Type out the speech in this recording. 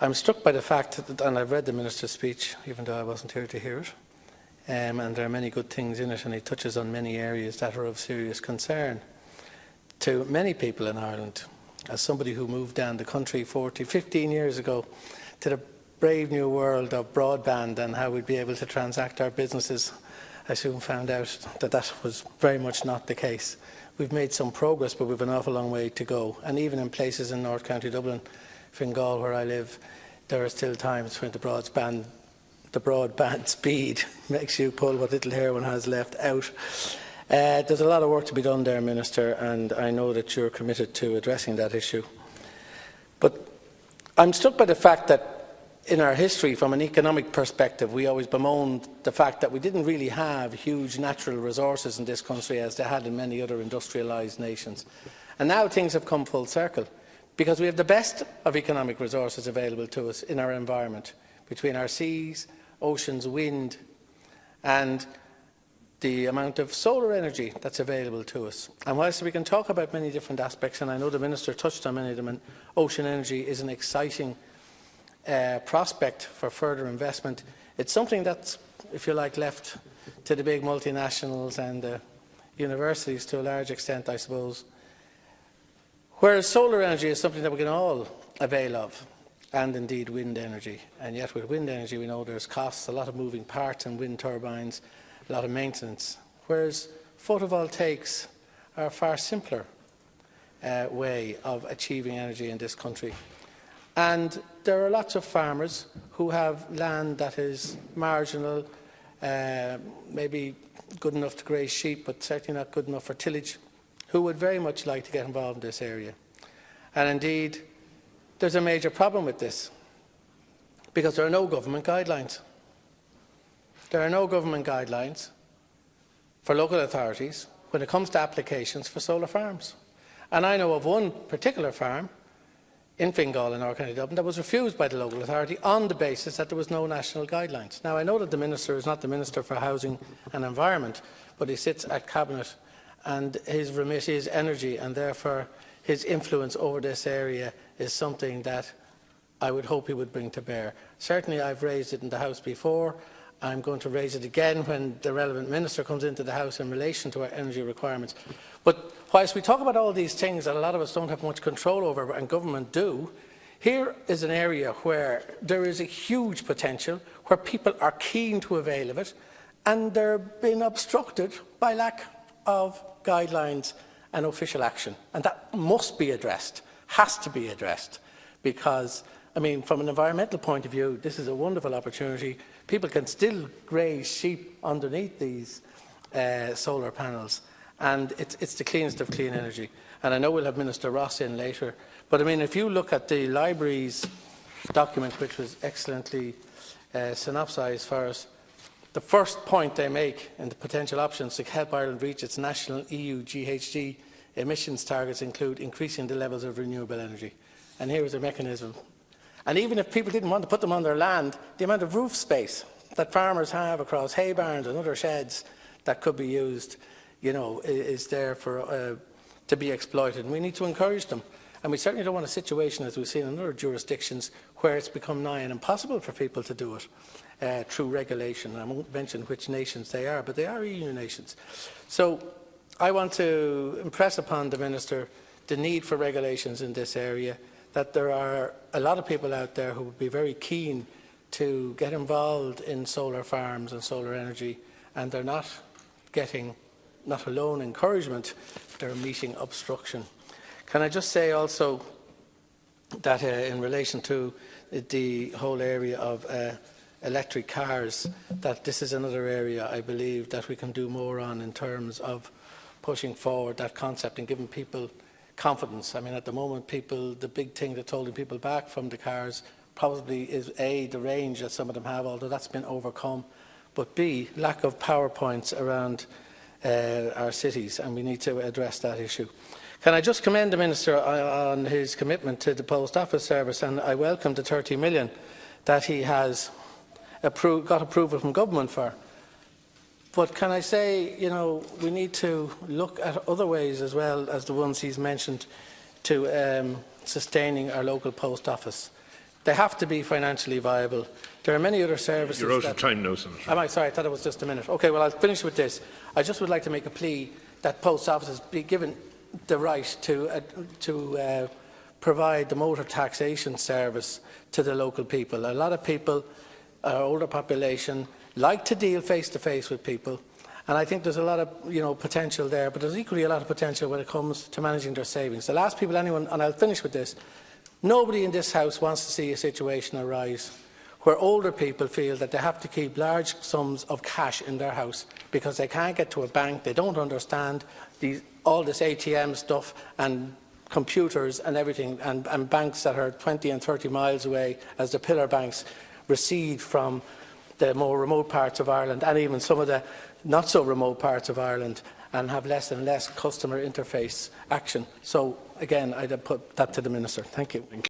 I'm struck by the fact that, and I've read the Minister's speech, even though I wasn't here to hear it, and there are many good things in it, and he touches on many areas that are of serious concern to many people in Ireland. As somebody who moved down the country 15 years ago to the brave new world of broadband and how we'd be able to transact our businesses, I soon found out that that was very much not the case. We've made some progress, but we've an awful long way to go. And even in places in North County Dublin, Fingal, where I live, there are still times when the broadband speed makes you pull what little hair one has left out. There's a lot of work to be done there, Minister, and I know that you're committed to addressing that issue. But I'm struck by the fact that in our history, from an economic perspective, we always bemoaned the fact that we didn't really have huge natural resources in this country as they had in many other industrialised nations. And now things have come full circle, because we have the best of economic resources available to us in our environment, between our seas, oceans, wind, and the amount of solar energy that's available to us. And whilst we can talk about many different aspects, and I know the Minister touched on many of them, and ocean energy is an exciting prospect for further investment, it's something that's, if you like, left to the big multinationals and the universities to a large extent, I suppose. Whereas solar energy is something that we can all avail of, and indeed wind energy. And yet with wind energy we know there's costs, a lot of moving parts in wind turbines, a lot of maintenance. Whereas photovoltaics are a far simpler way of achieving energy in this country. And there are lots of farmers who have land that is marginal, maybe good enough to graze sheep, but certainly not good enough for tillage, who would very much like to get involved in this area. And indeed, there's a major problem with this, because there are no government guidelines. There are no government guidelines for local authorities when it comes to applications for solar farms. And I know of one particular farm in Fingal in North County Dublin that was refused by the local authority on the basis that there was no national guidelines. Now, I know that the Minister is not the Minister for Housing and Environment, but he sits at Cabinet, and his remit is energy, and therefore his influence over this area is something that I would hope he would bring to bear. Certainly I've raised it in the House before. I'm going to raise it again when the relevant Minister comes into the House in relation to our energy requirements. But whilst we talk about all these things that a lot of us don't have much control over, and government do, here is an area where there is a huge potential, where people are keen to avail of it, and they're being obstructed by lack of guidelines and official action. And that must be addressed, has to be addressed, because, I mean, from an environmental point of view, this is a wonderful opportunity. People can still graze sheep underneath these solar panels, and it's the cleanest of clean energy. And I know we'll have Minister Ross in later, but I mean, if you look at the library's document, which was excellently synopsised for us, the first point they make in the potential options to help Ireland reach its national EU GHG emissions targets include increasing the levels of renewable energy. And here is a mechanism. And even if people didn't want to put them on their land, the amount of roof space that farmers have across hay barns and other sheds that could be used, you know, is there for to be exploited. And we need to encourage them. And we certainly don't want a situation, as we've seen in other jurisdictions, where it's become nigh and impossible for people to do it through regulation. And I won't mention which nations they are, but they are EU nations. So I want to impress upon the Minister the need for regulations in this area, that there are a lot of people out there who would be very keen to get involved in solar farms and solar energy, and they're not getting not alone encouragement, they're meeting obstruction. Can I just say also that in relation to the whole area of electric cars, that this is another area I believe that we can do more on in terms of pushing forward that concept and giving people confidence. I mean, at the moment, the big thing that's holding people back from the cars probably is A, the range that some of them have, although that's been overcome, but B, lack of power points around our cities, and we need to address that issue. Can I just commend the Minister on his commitment to the Post Office Service, and I welcome the 30 million that he has got approval from government for. But can I say, you know, we need to look at other ways as well as the ones he's mentioned to sustaining our local post office. They have to be financially viable. There are many other services. You're out of time now, Senator. Am I? Sorry, I thought it was just a minute. Okay, well, I'll finish with this. I just would like to make a plea that post offices be given the right to provide the motor taxation service to the local people. A lot of people, our older population, like to deal face to face with people, and I think there's a lot of potential there, but there's equally a lot of potential when it comes to managing their savings. The last people anyone, and I'll finish with this, nobody in this House wants to see a situation arise where older people feel that they have to keep large sums of cash in their house because they can't get to a bank, they don't understand all this ATM stuff and computers and everything, and banks that are 20 and 30 miles away, as the pillar banks recede from the more remote parts of Ireland and even some of the not so remote parts of Ireland, and have less and less customer interface action. So again, I'd put that to the Minister. Thank you.